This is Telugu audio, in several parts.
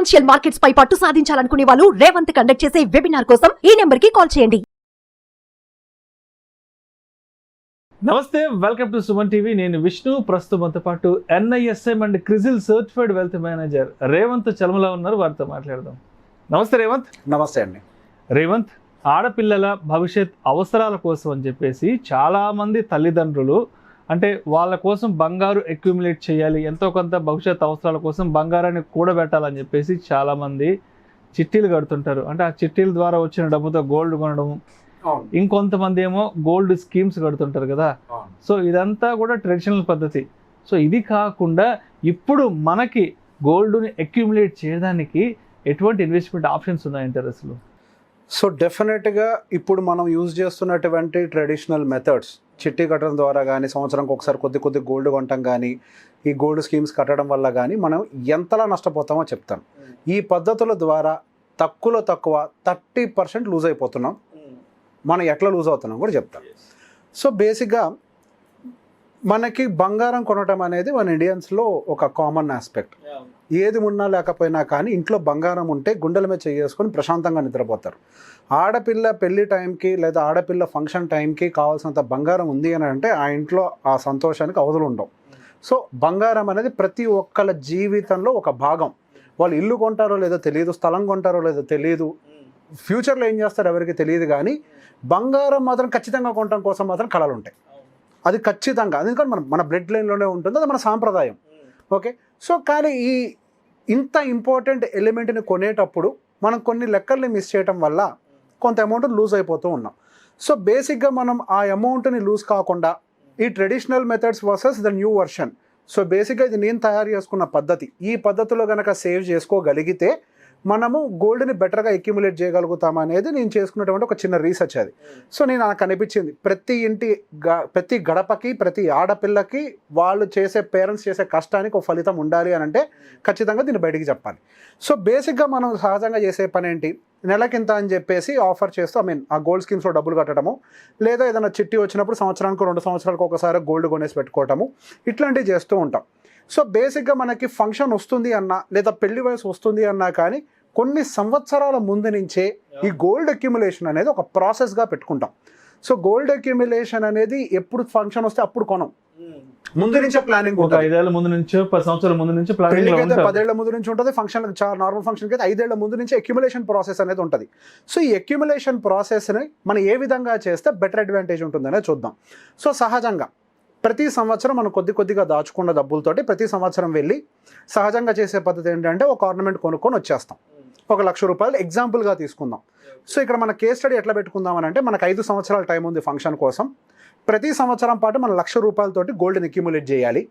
ఫైనాన్షియల్ మార్కెట్స్ పై పట్టు సాధించాలనుకునే వాళ్ళు రేవంత్ కండక్ట్ చేసే వెబినార్ కోసం ఈ నెంబర్ కి కాల్ చేయండి. నమస్తే, వెల్కమ్ టు సుమన్ టీవీ. నేను విష్ణు. ప్రస్తుతంతో పాటు NISM and CRISIL certified wealth manager Revanth Chalamala ఉన్నారు. వారితో మాట్లాడదాం. నమస్తే రేవంత్. నమస్తే అండి. రేవంత్, ఆడపిల్లల భవిష్యత్ అవసరాల కోసం అని చెప్పేసి చాలామంది తల్లిదండ్రులు అంటే వాళ్ళ కోసం బంగారు అక్యుములేట్ చేయాలి, ఎంతో కొంత భవిష్యత్ అవసరాల కోసం బంగారాన్ని కూడబెట్టాలని చెప్పేసి చాలామంది చిట్టీలు కడుతుంటారు. అంటే ఆ చిట్టీల ద్వారా వచ్చిన డబ్బుతో గోల్డ్ కొనడం, ఇంకొంతమంది ఏమో గోల్డ్ స్కీమ్స్ కడుతుంటారు కదా. సో ఇదంతా కూడా ట్రెడిషనల్ పద్ధతి. సో ఇది కాకుండా ఇప్పుడు మనకి గోల్డ్ని అక్యుములేట్ చేయడానికి ఎటువంటి ఇన్వెస్ట్మెంట్ ఆప్షన్స్ ఉన్నాయంటారు అసలు? సో డెఫినెట్గా ఇప్పుడు మనం యూజ్ చేస్తున్నటువంటి ట్రెడిషనల్ మెథడ్స్, చిట్టి కట్టడం ద్వారా కానీ, సంవత్సరానికి ఒకసారి కొద్ది గోల్డ్ కొనటం కానీ, ఈ గోల్డ్ స్కీమ్స్ కట్టడం వల్ల కానీ మనం ఎంతలా నష్టపోతామో చెప్తాను. ఈ పద్ధతుల ద్వారా తక్కువ 30% లూజ్ అయిపోతున్నాం. మనం ఎట్లా లూజ్ అవుతున్నాం కూడా చెప్తాం. సో బేసిక్గా మనకి బంగారం కొనటం అనేది మన ఇండియన్స్లో ఒక కామన్ ఆస్పెక్ట్. ఏది ఉన్నా లేకపోయినా కానీ ఇంట్లో బంగారం ఉంటే గుండెల మీద చేసుకొని ప్రశాంతంగా నిద్రపోతారు. ఆడపిల్ల పెళ్లి టైంకి లేదా ఆడపిల్ల ఫంక్షన్ టైంకి కావాల్సినంత బంగారం ఉంది అని అంటే ఆ ఇంట్లో ఆ సంతోషానికి అవధులు ఉండవు. సో బంగారం అనేది ప్రతి ఒక్కళ్ళ జీవితంలో ఒక భాగం. వాళ్ళు ఇల్లు కొంటారో లేదో తెలియదు, స్థలం కొంటారో లేదో తెలియదు, ఫ్యూచర్లో ఏం చేస్తారో ఎవరికి తెలియదు, కానీ బంగారం మాత్రం ఖచ్చితంగా కొనడం కోసం మాత్రం కళలు ఉంటాయి. అది ఖచ్చితంగా, ఎందుకంటే మన బ్లడ్ లైన్లోనే ఉంటుంది, అది మన సాంప్రదాయం. ఓకే. సో కానీ ఈ ఇంత ఇంపార్టెంట్ ఎలిమెంట్ని కొనేటప్పుడు మనం కొన్ని లెక్కల్ని మిస్ చేయటం వల్ల కొంత అమౌంట్ లూజ్ అయిపోతూ ఉన్నాం. సో బేసిక్గా మనం ఆ అమౌంట్ని లూజ్ కాకుండా ఈ traditional methods versus the new version. So బేసిక్గా ఇది నేను తయారు చేసుకున్న పద్ధతి. ఈ పద్ధతిలో కనుక సేవ్ చేసుకోగలిగితే మనము గోల్డ్ని బెటర్గా అక్యుములేట్ చేయగలుగుతాం అనేది నేను చేసుకున్నటువంటి ఒక చిన్న రీసెర్చ్ అది. సో నాకు అనిపించింది ప్రతి గడపకి, ప్రతి ఆడపిల్లకి వాళ్ళు పేరెంట్స్ చేసే కష్టానికి ఒక ఫలితం ఉండాలి అని అంటే ఖచ్చితంగా దీన్ని బయటికి చెప్పాలి. సో బేసిక్గా మనం సహజంగా చేసే పని ఏంటి, నెలకింత అని చెప్పేసి ఆఫర్ చేస్తూ ఆ గోల్డ్ స్కీమ్స్లో డబ్బులు కట్టడము, లేదా ఏదైనా చిట్టి వచ్చినప్పుడు సంవత్సరానికి 2 సంవత్సరాలకు ఒకసారి గోల్డ్ కొనేసి పెట్టుకోవటము, ఇట్లాంటివి చేస్తూ ఉంటాం. సో బేసిక్గా మనకి ఫంక్షన్ వస్తుంది అన్నా లేదా పెళ్లి వయసు వస్తుంది అన్నా కానీ కొన్ని సంవత్సరాల ముందు నుంచే ఈ గోల్డ్ అక్యుములేషన్ అనేది ఒక ప్రాసెస్గా పెట్టుకుంటాం. సో గోల్డ్ అక్యుములేషన్ అనేది ఎప్పుడు ఫంక్షన్ వస్తే అప్పుడు కొనం, ముందు నుంచే ప్లానింగ్. 5 ఏళ్ల ముందు నుంచి, 10 సంవత్సరాల ముందు నుంచి ప్లానింగ్, 10 ఏళ్ల ముందు నుంచి ఉంటుంది. ఫంక్షన్ చాలా నార్మల్ ఫంక్షన్కి అయితే 5 ఏళ్ల ముందు నుంచి అక్యుములేషన్ ప్రాసెస్ అనేది ఉంటుంది. సో ఈ అక్యుములేషన్ ప్రాసెస్ని మనం ఏ విధంగా చేస్తే బెటర్ అడ్వాంటేజ్ ఉంటుందనే చూద్దాం. సో సహజంగా ప్రతి సంవత్సరం మనం కొద్దిగా దాచుకున్న డబ్బులతోటి ప్రతి సంవత్సరం వెళ్ళి సహజంగా చేసే పద్ధతి ఏంటంటే ఒక ఆర్నమెంట్ కొనుక్కొని వచ్చేస్తాం. 1 లక్ష రూపాయలు ఎగ్జాంపుల్గా తీసుకుందాం. సో ఇక్కడ మన కేస్ స్టడీ ఎట్లా పెట్టుకుందాం అని అంటే మనకు 5 సంవత్సరాల టైం ఉంది ఫంక్షన్ కోసం. ప్రతి సంవత్సరం పాటు మనం 1 లక్ష రూపాయలతోటి గోల్డ్ని అక్యుములేట్ చేయాలి.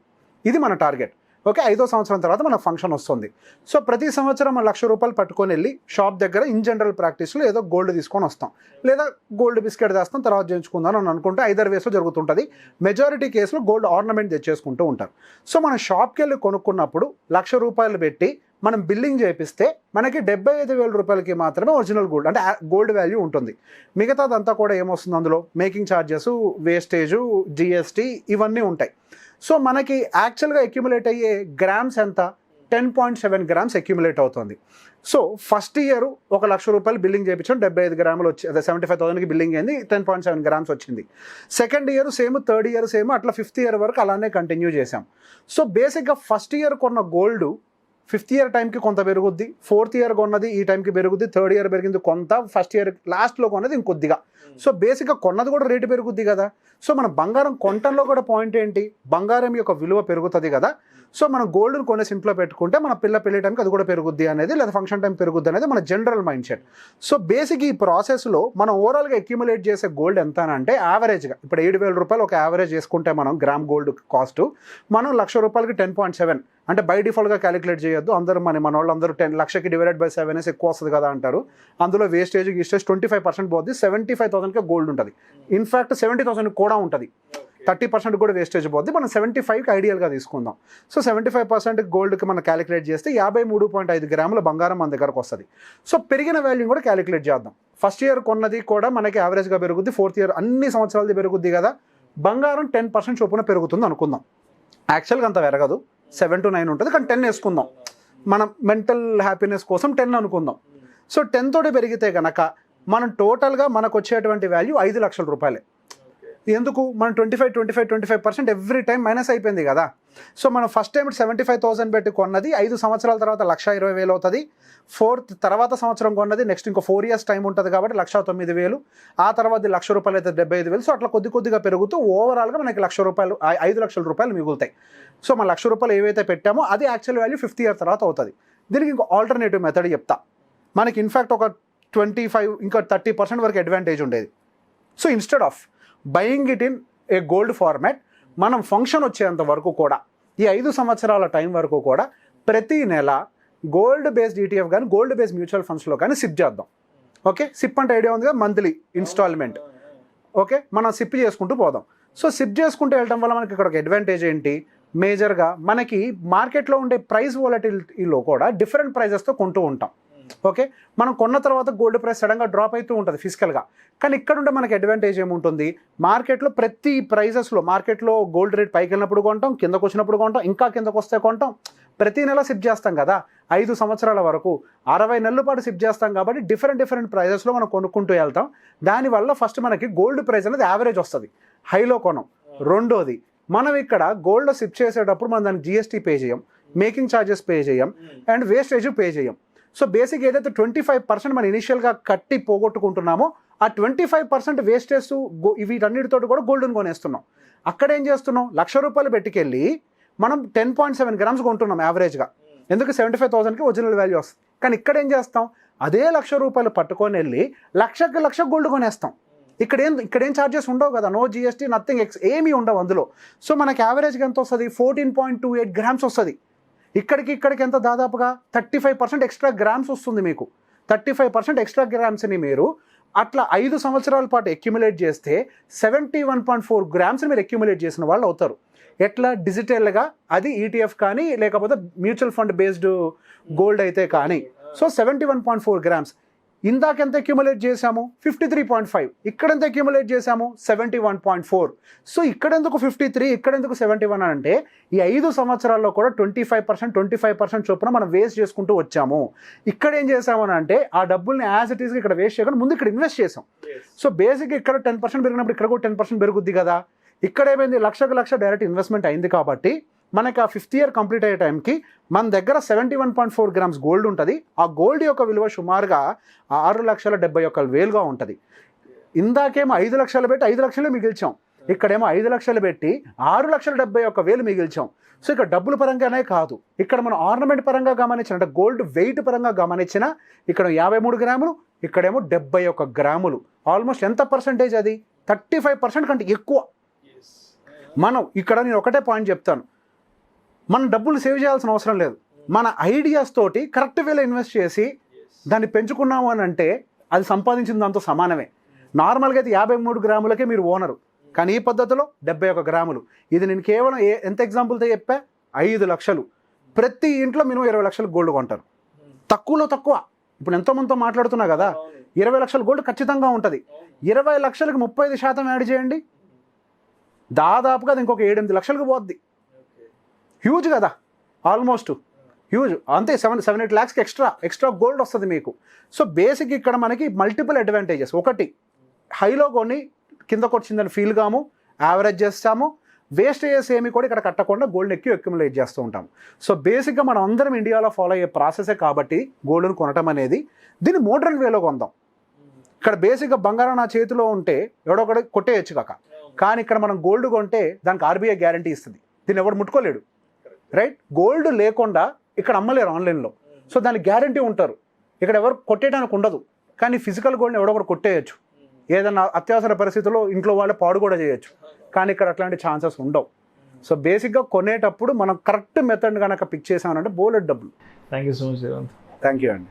ఇది మన టార్గెట్. ఓకే. 5వ సంవత్సరం తర్వాత మన ఫంక్షన్ వస్తుంది. సో ప్రతి సంవత్సరం మనం 1 లక్ష రూపాయలు పట్టుకొని వెళ్ళి షాప్ దగ్గర ఇన్ జనరల్ ప్రాక్టీస్లో ఏదో గోల్డ్ తీసుకొని వస్తాం, లేదా గోల్డ్ బిస్కెట్ తెస్తాం, తర్వాత చేయించుకుందాం అని అనుకుంటే 5 వేస్లో జరుగుతుంటుంది. మెజారిటీ కేసులో గోల్డ్ ఆర్నమెంట్ తెచ్చేసుకుంటూ ఉంటారు. సో మనం షాప్కి వెళ్ళి కొనుక్కున్నప్పుడు 1 లక్ష రూపాయలు పెట్టి మనం బిల్లింగ్ చేపిస్తే మనకి 75,000 రూపాయలకి మాత్రమే ఒరిజినల్ గోల్డ్ అంటే గోల్డ్ వాల్యూ ఉంటుంది. మిగతాదంతా కూడా ఏమొస్తుంది, అందులో మేకింగ్ ఛార్జెస్, వేస్టేజు, GST ఇవన్నీ ఉంటాయి. సో మనకి యాక్చువల్గా అక్యుములేట్ అయ్యే గ్రామ్స్ ఎంత, 10.7 గ్రామ్స్ అక్యుములేట్ అవుతుంది. సో ఫస్ట్ ఇయర్ 1 లక్ష రూపాయలు బిల్లింగ్ చేయించాం, 75 గ్రాములు వచ్చి అదే 75,000కి బిల్లింగ్ అయింది, 10.7 గ్రామ్స్ వచ్చింది. Second year same, third year same, అట్లా 5th ఇయర్ వరకు అలానే కంటిన్యూ చేసాం. సో బేసిక్గా ఫస్ట్ ఇయర్ కొన్న గోల్డ్ 5th ఇయర్ టైంకి కొంత పెరుగుద్ది, 4th ఇయర్ కొన్నది ఈ టైంకి పెరుగుద్ది, 3rd ఇయర్ పెరిగింది కొంత, ఫస్ట్ ఇయర్ లాస్ట్లో కొన్నది ఇంకొద్దిగా. సో బేసిక్గా కొన్నది కూడా రేటు పెరుగుద్ది కదా. సో మన బంగారం కొనటంలో కూడా పాయింట్ ఏంటి, బంగారం యొక్క విలువ పెరుగుతుంది కదా. సో మనం గోల్డ్ని కొనేసి ఇంట్లో పెట్టుకుంటే మన పెళ్లి టైంకి అది కూడా పెరుగుద్ది అనేది, లేదా ఫంక్షన్ టైం పెరుగుద్ది అనేది మన general mind set. So basic ఈ ప్రాసెస్లో మనం ఓవరాల్గా అక్యుములేట్ చేసే గోల్డ్ ఎంత అంటే యావరేజ్గా ఇప్పుడు 7,000 రూపాయలు ఒక యావరేజ్ చేసుకుంటే మనం గ్రామ్ గోల్డ్ కాస్ట్ మనం 1 లక్ష రూపాయలకి 10.7 అంటే బై డిఫాల్ట్గా క్యాలిక్యులేట్ చేయొద్దు. అందరూ మన వాళ్ళందరూ 10 లక్షకి డివైడెడ్ బై 7 ఎక్కువ వస్తుంది కదా అంటారు. అందులో వేస్టేజ్ 25% పోద్ది, 75,000కే గోల్డ్ ఉంటుంది. ఇన్ఫ్యాక్ట్ 70,000 కూడా ఉంటుంది. 30% కూడా వేస్టేజ్ పోద్ది. మనం 75కి ఐడియల్గా తీసుకుందాం. సో 75% గోల్డ్కి మనం క్యాలిక్యులేట్ చేస్తే 53.5 గ్రాముల బంగారం మన దగ్గరకు వస్తుంది. సో పెరిగిన వాల్యూ కూడా క్యాలిక్యులేట్ చేద్దాం. ఫస్ట్ ఇయర్ కొన్నది కూడా మనకి యావరేజ్గా పెరుగుద్ది, 4th ఇయర్ అన్ని సంవత్సరాలది పెరుగుద్ది కదా. బంగారం 10% చొప్పున పెరుగుతుంది అనుకుందాం. యాక్చువల్గా అంత పెరగదు, 7 to 9 ఉంటుంది, కానీ 10 వేసుకుందాం. మనం మెంటల్ హ్యాపీనెస్ కోసం 10 అనుకుందాం. సో 10 తోటి పెరిగితే కనుక మనం టోటల్గా మనకు వచ్చేటువంటి వాల్యూ 5 లక్షల రూపాయలే. ఎందుకు మనం 25% ఎవ్రీ టైం మైనస్ అయిపోయింది కదా. సో మనం ఫస్ట్ టైం 75,000 పెట్టి కొన్నది 5 సంవత్సరాల తర్వాత 1,20,000 అవుతుంది. తర్వాత సంవత్సరం కొన్నది నెక్స్ట్ ఇంకో 4 years టైం ఉంటుంది కాబట్టి 1,09,000. ఆ తర్వాత 1,00,000 రూపాయలు అయితే 75,000. సో అట్లా కొద్దిగా పెరుగుతూ ఓవరాల్గా మనకి 1,00,000 రూపాయలు 5 లక్షల రూపాయలు మిగులుతాయి. సో మన 1,00,000 రూపాయలు ఏవైతే పెట్టామో అది యాక్చువల్ వాల్యూ 5th year తర్వాత అవుతుంది. దీనికి ఇంకో ఆల్టర్నేటివ్ మెథడ్ చెప్తా. మనకి ఇన్ఫ్యాక్ట్ ఒక 25 ఇంకా 30% వరకు అడ్వాంటేజ్ ఉండేది. So instead of buying it in a gold format మనం ఫంక్షన్ వచ్చేంత వరకు కూడా ఈ 5 సంవత్సరాల టైం వరకు కూడా ప్రతి నెల గోల్డ్ బేస్డ్ ఈటీఎఫ్ కానీ గోల్డ్ బేస్డ్ మ్యూచువల్ ఫండ్స్లో కానీ సిప్ చేద్దాం. ఓకే, సిప్ అంటే ఐడియా ఉంది కదా, మంత్లీ ఇన్స్టాల్మెంట్. ఓకే, మనం సిప్ చేసుకుంటూ పోదాం. సో సిప్ చేసుకుంటూ వెళ్ళడం వల్ల మనకి ఇక్కడ ఒక అడ్వాంటేజ్ ఏంటి, మేజర్గా మనకి మార్కెట్లో ఉండే ప్రైస్ వాలటిలిటీలో కూడా డిఫరెంట్ ప్రైజెస్తో కొంటూ ఉంటాం. ఓకే, మనం కొన్న తర్వాత గోల్డ్ ప్రైస్ సడన్గా డ్రాప్ అవుతూ ఉంటుంది ఫిజికల్గా. కానీ ఇక్కడ ఉంటే మనకి అడ్వాంటేజ్ ఏముంటుంది, మార్కెట్లో ప్రతి ప్రైజెస్లో మార్కెట్లో గోల్డ్ రేట్ పైకి వెళ్ళినప్పుడు కొంటాం, కిందకు వచ్చినప్పుడు కొంటాం, ఇంకా కిందకు వస్తే కొంటాం. ప్రతి నెల సిప్ చేస్తాం కదా 5 సంవత్సరాల వరకు, 60 నెలల పాటు సిప్ చేస్తాం కాబట్టి డిఫరెంట్ ప్రైజెస్లో మనం కొనుక్కుంటూ వెళ్తాం. దానివల్ల ఫస్ట్ మనకి గోల్డ్ ప్రైస్ అనేది యావరేజ్ వస్తుంది, హైలో కొనం. రెండోది, మనం ఇక్కడ గోల్డ్ సిప్ చేసేటప్పుడు మనం దానికి జిఎస్టీ పే చేయం, మేకింగ్ ఛార్జెస్ పే చేయం, అండ్ వేస్టేజ్ పే చేయం. సో బేసిక్ ఏదైతే 25% మనం ఇనిషియల్గా కట్టి పోగొట్టుకుంటున్నామో ఆ 25% వేస్టేజ్ వీటన్నిటితో కూడా గోల్డ్ని కొనేస్తున్నాం. అక్కడ ఏం చేస్తున్నాం, 1,00,000 రూపాయలు పెట్టుకెళ్ళి మనం 10.7 grams కొంటున్నాం యావరేజ్గా. ఎందుకు 75,000కి ఒరిజినల్ వాల్యూ వస్తుంది. కానీ ఇక్కడ ఏం చేస్తాం, అదే 1,00,000 రూపాయలు పట్టుకొని వెళ్ళి 1,00,000 గోల్డ్ కొనేస్తాం. ఇక్కడేం ఛార్జెస్ ఉండవు కదా, నో జిఎస్టీ నథింగ్ ఏమీ ఉండవు అందులో. సో మనకి యావరేజ్గా ఎంత వస్తుంది, 14.28 grams వస్తుంది. ఇక్కడికి ఎంత దాదాపుగా 35% ఎక్స్ట్రా గ్రామ్స్ వస్తుంది మీకు. 35% ఎక్స్ట్రా గ్రామ్స్ని మీరు అట్లా 5 సంవత్సరాల పాటు అక్యుములేట్ చేస్తే 71.4 grams మీరు అక్యుములేట్ చేసిన వాళ్ళు అవుతారు. ఎట్లా, డిజిటల్గా, అది ఈటీఎఫ్ కానీ లేకపోతే మ్యూచువల్ ఫండ్ బేస్డ్ గోల్డ్ అయితే కానీ. So 71.4 grams. ఇందాక ఎంత అక్యుములేట్ చేశాము, 53.5. ఇక్కడ ఎంత అక్యుములేట్ చేశాము, 71.4. సో ఇక్కడెందుకు 53, ఇక్కడెందుకు 71 అంటే ఈ 5 సంవత్సరాల్లో కూడా 25% చొప్పున మనం వేస్ట్ చేసుకుంటూ వచ్చాము. ఇక్కడ ఏం చేసామని అంటే ఆ డబ్బుల్ని యాజ్ ఇట్ ఈస్గా ఇక్కడ వేస్ట్ చేయకుండా ముందు ఇక్కడ ఇన్వెస్ట్ చేసాం. సో బేసిక్గా ఇక్కడ 10% పెరిగినప్పుడు ఇక్కడ కూడా 10% పెరుగుద్ది కదా. ఇక్కడ ఏమైంది, 1,00,000 డైరెక్ట్ ఇన్వెస్ట్మెంట్ అయింది కాబట్టి మనకి ఆ 5th year కంప్లీట్ అయ్యే టైంకి మన దగ్గర 71.4 grams గోల్డ్ ఉంటుంది. ఆ గోల్డ్ యొక్క విలువ సుమారుగా 6,71,000 ఉంటుంది. ఇందాకేమో 5 లక్షలు పెట్టి 5 లక్షలే మిగిల్చాం, ఇక్కడేమో 5 లక్షలు పెట్టి 6,71,000 మిగిల్చాం. సో ఇక్కడ డబ్బుల పరంగానే కాదు, ఇక్కడ మనం ఆర్నమెంట్ పరంగా గమనించిన, అంటే గోల్డ్ వెయిట్ పరంగా గమనించిన ఇక్కడ 53 గ్రాములు, ఇక్కడేమో 71 గ్రాములు. ఆల్మోస్ట్ ఎంత పర్సంటేజ్ అది, 35% కంటే ఎక్కువ. మనం ఇక్కడ నేను ఒకటే పాయింట్ చెప్తాను, మనం డబ్బులు సేవ్ చేయాల్సిన అవసరం లేదు. మన ఐడియాస్ తోటి కరెక్ట్ వేలో ఇన్వెస్ట్ చేసి దాన్ని పెంచుకున్నాము అని అంటే అది సంపాదించిన దాంతో సమానమే. నార్మల్గా అయితే 53 గ్రాములకే మీరు ఓనరు, కానీ ఈ పద్ధతిలో 71 గ్రాములు. ఇది నేను కేవలం ఎంత ఎగ్జాంపుల్తో చెప్పా, 5 లక్షలు. ప్రతి ఇంట్లో మినిమం 20 లక్షలు గోల్డ్ కొంటారు, తక్కువలో తక్కువ. ఇప్పుడు ఎంతోమందితో మాట్లాడుతున్నా కదా, 20 లక్షల గోల్డ్ ఖచ్చితంగా ఉంటుంది. 20 లక్షలకు 35% యాడ్ చేయండి, దాదాపుగా అది ఇంకొక 7-8 లక్షలకు పోద్ది. హ్యూజ్ కదా, ఆల్మోస్ట్ హ్యూజ్. అంతే 7-8 lakhsకి ఎక్స్ట్రా గోల్డ్ వస్తుంది మీకు. సో బేసిక్ ఇక్కడ మనకి మల్టిపుల్ అడ్వాంటేజెస్. ఒకటి, హైలో కొని కిందకు వచ్చిందని ఫీల్ కాము, యావరేజ్ చేస్తాము, వేస్టేజెస్ ఏమి కూడా ఇక్కడ కట్టకుండా గోల్డ్ అక్యుములేట్ చేస్తూ ఉంటాము. సో బేసిక్గా మనం అందరం ఇండియాలో ఫాలో అయ్యే ప్రాసెసే కాబట్టి గోల్డ్ను కొనటం అనేది, దీన్ని మోడర్న్ వేలో కొందాం. ఇక్కడ బేసిక్గా బంగారం నా చేతిలో ఉంటే ఎవడో ఒకటి కొట్టేయచ్చు కాక, కానీ ఇక్కడ మనం గోల్డ్ కొంటే దానికి ఆర్బీఐ గ్యారంటీ ఇస్తుంది, దీన్ని ఎవడు ముట్టుకోలేడు. రైట్, గోల్డ్ లేకుండా ఇక్కడ అమ్మలేరు ఆన్లైన్లో. సో దానికి గ్యారంటీ ఉంటారు, ఇక్కడ ఎవరు కొట్టేయడానికి ఉండదు. కానీ ఫిజికల్ గోల్డ్ని ఎవడో ఒకటి కొట్టేయచ్చు, ఏదైనా అత్యవసర పరిస్థితుల్లో ఇంట్లో వాళ్ళే పాడు కూడా చేయొచ్చు. కానీ ఇక్కడ అట్లాంటి ఛాన్సెస్ ఉండవు. సో బేసిక్గా కొనేటప్పుడు మనం కరెక్ట్ మెథడ్ కనుక పిక్ చేసామనంటే బోలెడ్ డబ్బులు. Thank you so much Revanth. Thank you అండి.